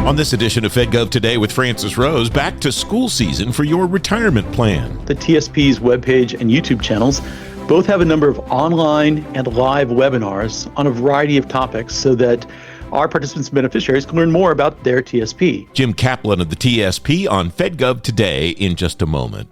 On this edition of FedGov Today with Francis Rose, back to school season for your retirement plan. The TSP's webpage and YouTube channels both have a number of online and live webinars on a variety of topics so that our participants and beneficiaries can learn more about their TSP. Jim Kaplan of the TSP on FedGov Today in just a moment.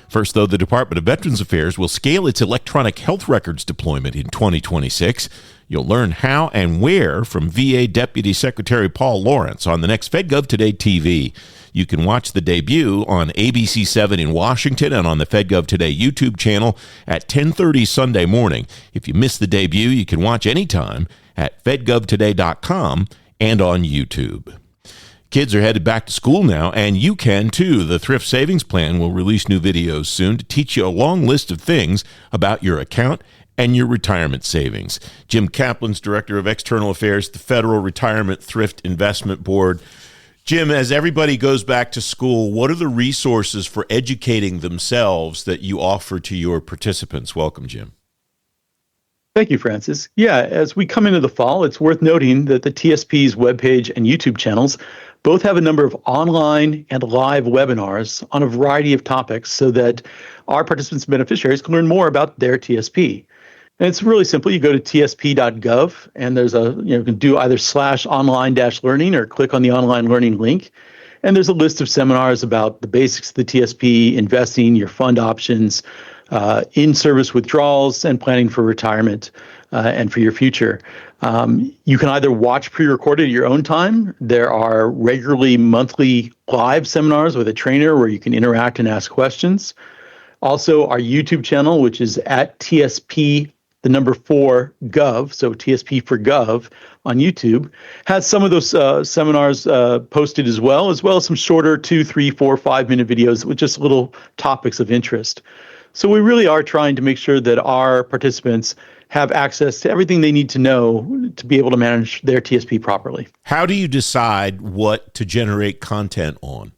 First, though, the Department of Veterans Affairs will scale its electronic health records deployment in 2026. You'll learn how and where from VA Deputy Secretary Paul Lawrence on the next FedGov Today TV. You can watch the debut on ABC7 in Washington and on the FedGov Today YouTube channel at 10:30 Sunday morning. If you miss the debut, you can watch anytime at fedgovtoday.com and on YouTube. Kids are headed back to school now, and you can too. The Thrift Savings Plan will release new videos soon to teach you a long list of things about your account and your retirement savings. Jim Kaplan's Director of External Affairs, the Federal Retirement Thrift Investment Board. Jim, as everybody goes back to school, what are the resources for educating themselves that you offer to your participants? Welcome, Jim. Thank you, Francis. Yeah, as we come into the fall, it's worth noting that the TSP's webpage and YouTube channels both have a number of online and live webinars on a variety of topics so that our participants and beneficiaries can learn more about their TSP. And it's really simple. You go to tsp.gov, and there's you can do either /online-learning or click on the online learning link. And there's a list of seminars about the basics of the TSP, investing, your fund options, in-service withdrawals, and planning for retirement and for your future. You can either watch pre-recorded at your own time. There are regularly monthly live seminars with a trainer where you can interact and ask questions. Also, our YouTube channel, which is at TSP, the number 4 Gov, so TSP for Gov on YouTube, has some of those seminars posted as well as some shorter 2, 3, 4, 5-minute videos with just little topics of interest. So we really are trying to make sure that our participants have access to everything they need to know to be able to manage their TSP properly. How do you decide what to generate content on?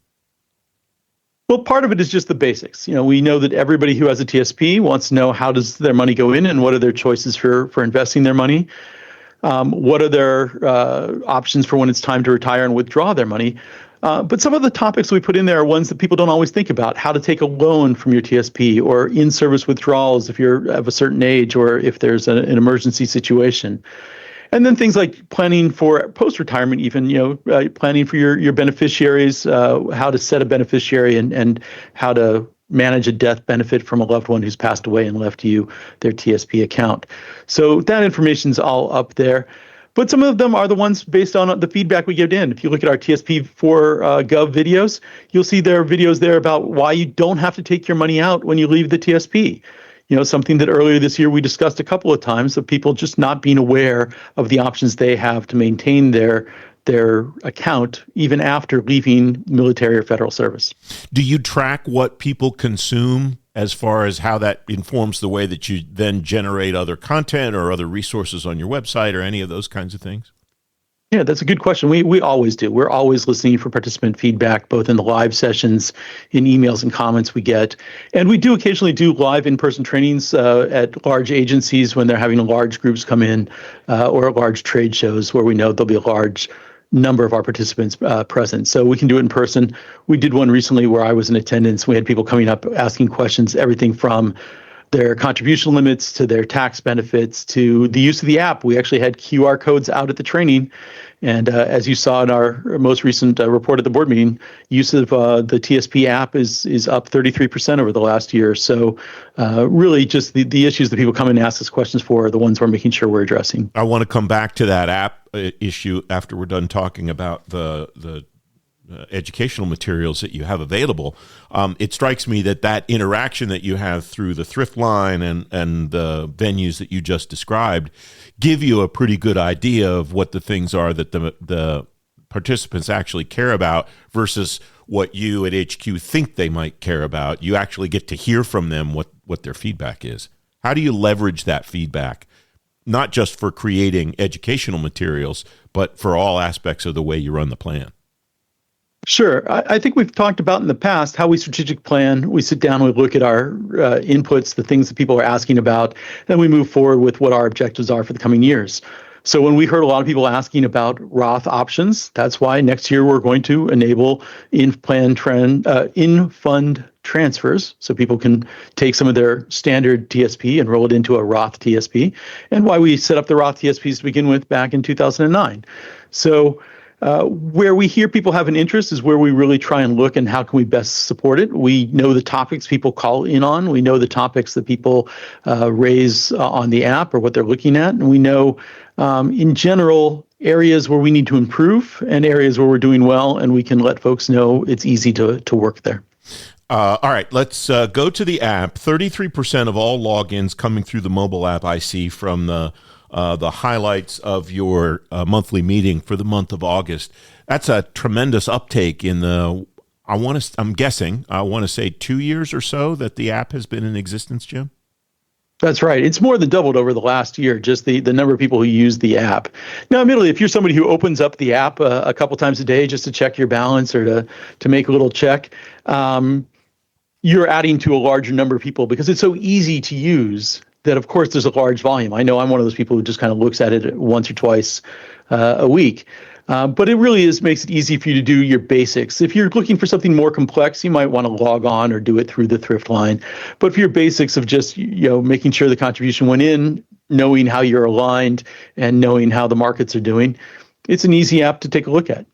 Well, part of it is just the basics. We know that everybody who has a TSP wants to know how does their money go in and what are their choices for investing their money. What are their options for when it's time to retire and withdraw their money. But some of the topics we put in there are ones that people don't always think about. How to take a loan from your TSP, or in-service withdrawals if you're of a certain age, or if there's an emergency situation. And then things like planning for post-retirement, even, planning for your beneficiaries, how to set a beneficiary and how to manage a death benefit from a loved one who's passed away and left you their TSP account. So that information's all up there. But some of them are the ones based on the feedback we get in. If you look at our TSP for Gov videos, you'll see there are videos there about why you don't have to take your money out when you leave the TSP. Something that earlier this year we discussed a couple of times, of people just not being aware of the options they have to maintain their account even after leaving military or federal service. Do you track what people consume as far as how that informs the way that you then generate other content or other resources on your website or any of those kinds of things? Yeah, that's a good question. We always do. We're always listening for participant feedback, both in the live sessions, in emails and comments we get. And we do occasionally do live in-person trainings at large agencies when they're having large groups come in, or large trade shows where we know there'll be a large number of our participants present. So we can do it in person. We did one recently where I was in attendance. We had people coming up asking questions, everything from their contribution limits to their tax benefits to the use of the app. We actually had QR codes out at the training. And as you saw in our most recent report at the board meeting, use of the TSP app is up 33% over the last year. So really just the issues that people come and ask us questions for are the ones we're making sure we're addressing. I want to come back to that app issue after we're done talking about the educational materials that you have available. It strikes me that interaction that you have through the thrift line and the venues that you just described give you a pretty good idea of what the things are that the participants actually care about versus what you at HQ think they might care about. You actually get to hear from them what their feedback is. How do you leverage that feedback, not just for creating educational materials, but for all aspects of the way you run the plan? Sure. I think we've talked about in the past how we strategic plan. We sit down, we look at our inputs, the things that people are asking about, then we move forward with what our objectives are for the coming years. So when we heard a lot of people asking about Roth options, that's why next year we're going to enable in-fund transfers, so people can take some of their standard TSP and roll it into a Roth TSP, and why we set up the Roth TSPs to begin with back in 2009. So where we hear people have an interest is where we really try and look and how can we best support it. We know the topics people call in on. We know the topics that people raise on the app or what they're looking at. And we know, in general, areas where we need to improve and areas where we're doing well, and we can let folks know it's easy to work there. All right, let's go to the app. 33% of all logins coming through the mobile app I see from the highlights of your monthly meeting for the month of August. That's a tremendous uptake in the, I'm guessing, I want to say 2 years or so that the app has been in existence, Jim? That's right. It's more than doubled over the last year, just the number of people who use the app. Now, admittedly, if you're somebody who opens up the app a couple times a day just to check your balance or to make a little check, you're adding to a larger number of people because it's so easy to use that, of course, there's a large volume. I know I'm one of those people who just kind of looks at it once or twice a week. But it really makes it easy for you to do your basics. If you're looking for something more complex, you might want to log on or do it through the thrift line. But for your basics of just making sure the contribution went in, knowing how you're aligned, and knowing how the markets are doing, it's an easy app to take a look at.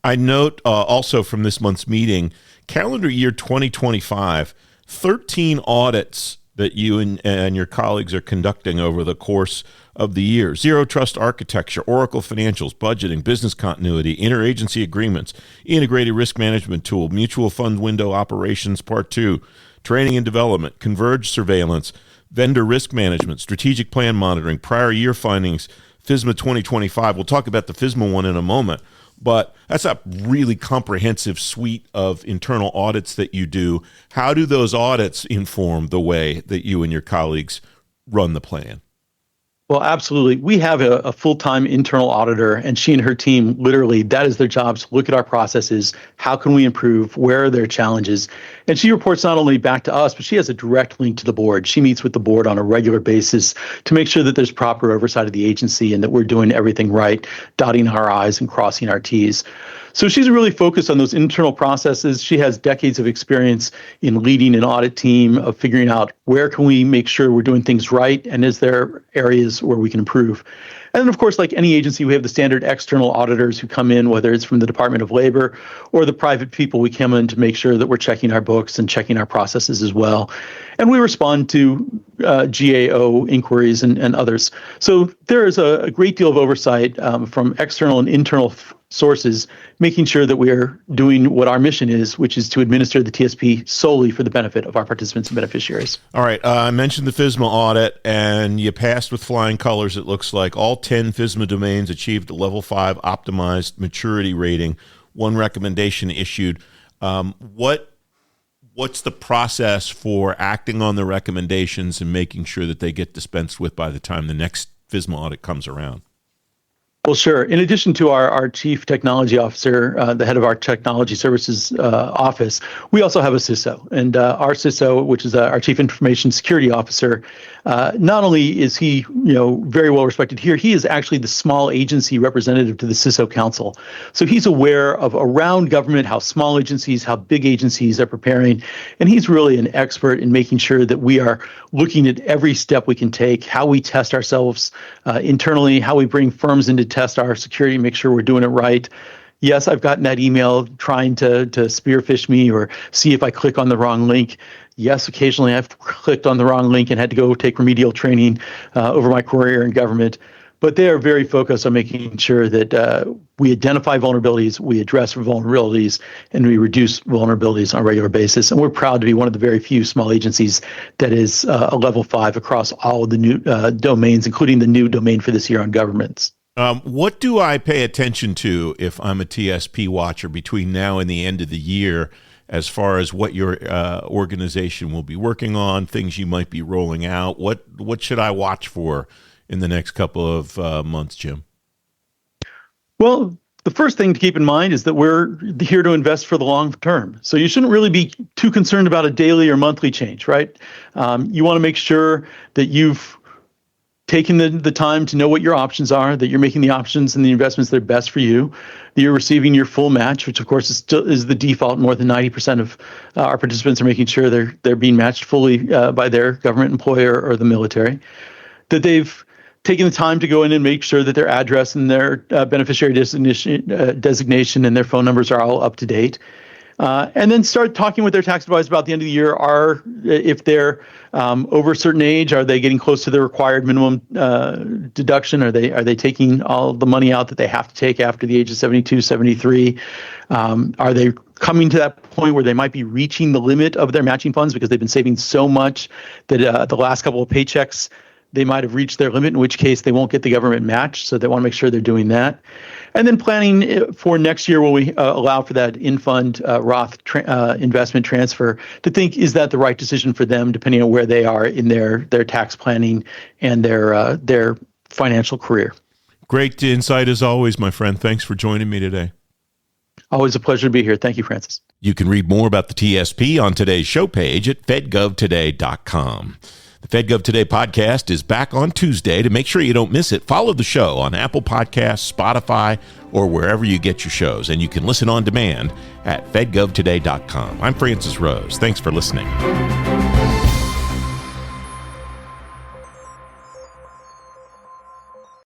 I note also from this month's meeting, calendar year 2025, 13 audits that you and your colleagues are conducting over the course of the year. Zero Trust Architecture, Oracle Financials, Budgeting, Business Continuity, Interagency Agreements, Integrated Risk Management Tool, Mutual Fund Window Operations Part 2, Training and Development, Converged Surveillance, Vendor Risk Management, Strategic Plan Monitoring, Prior Year Findings, FSMA 2025. We'll talk about the FSMA one in a moment. But that's a really comprehensive suite of internal audits that you do. How do those audits inform the way that you and your colleagues run the plan? Well, absolutely. We have a full-time internal auditor, and she and her team, literally, that is their job, to look at our processes. How can we improve? Where are their challenges? And she reports not only back to us, but she has a direct link to the board. She meets with the board on a regular basis to make sure that there's proper oversight of the agency and that we're doing everything right, dotting our I's and crossing our T's. So she's really focused on those internal processes. She has decades of experience in leading an audit team, of figuring out where can we make sure we're doing things right, and is there areas where we can improve. And then, of course, like any agency, we have the standard external auditors who come in, whether it's from the Department of Labor or the private people. We come in to make sure that we're checking our books and checking our processes as well. And we respond to GAO inquiries and others. So there is a great deal of oversight from external and internal sources, making sure that we are doing what our mission is, which is to administer the TSP solely for the benefit of our participants and beneficiaries. All right. I mentioned the FSMA audit, and you passed with flying colors, it looks like. All 10 FSMA domains achieved a level 5 optimized maturity rating, one recommendation issued. What's the process for acting on the recommendations and making sure that they get dispensed with by the time the next FSMA audit comes around? Well, sure. In addition to our chief technology officer, the head of our technology services office, we also have a CISO. And our CISO, which is our chief information security officer, not only is he very well respected here, he is actually the small agency representative to the CISO Council. So he's aware of around government how small agencies, how big agencies are preparing. And he's really an expert in making sure that we are looking at every step we can take, how we test ourselves internally, how we bring firms in to test our security, make sure we're doing it right. Yes, I've gotten that email trying to spearfish me or see if I click on the wrong link. Yes, occasionally I've clicked on the wrong link and had to go take remedial training over my career in government. But they are very focused on making sure that we identify vulnerabilities, we address vulnerabilities, and we reduce vulnerabilities on a regular basis. And we're proud to be one of the very few small agencies that is a level 5 across all of the new domains, including the new domain for this year on governments. What do I pay attention to if I'm a TSP watcher between now and the end of the year, as far as what your organization will be working on, things you might be rolling out? What should I watch for in the next couple of months, Jim? Well, the first thing to keep in mind is that we're here to invest for the long term. So you shouldn't really be too concerned about a daily or monthly change, right? You want to make sure that you've taking the time to know what your options are, that you're making the options and the investments that are best for you, that you're receiving your full match, which of course is the default. More than 90% of our participants are making sure they're being matched fully by their government employer or the military, that they've taking the time to go in and make sure that their address and their beneficiary designation and their phone numbers are all up to date. And then start talking with their tax advisor about the end of the year. If they're over a certain age, are they getting close to the required minimum deduction? Are they taking all the money out that they have to take after the age of 72, 73? Are they coming to that point where they might be reaching the limit of their matching funds because they've been saving so much that the last couple of paychecks they might have reached their limit, in which case they won't get the government match. So they want to make sure they're doing that. And then planning for next year, will we allow for that in-fund Roth investment transfer, to think, is that the right decision for them, depending on where they are in their tax planning and their financial career. Great insight as always, my friend. Thanks for joining me today. Always a pleasure to be here. Thank you, Francis. You can read more about the TSP on today's show page at fedgovtoday.com. The FedGov Today podcast is back on Tuesday. To make sure you don't miss it, follow the show on Apple Podcasts, Spotify, or wherever you get your shows. And you can listen on demand at fedgovtoday.com. I'm Francis Rose. Thanks for listening.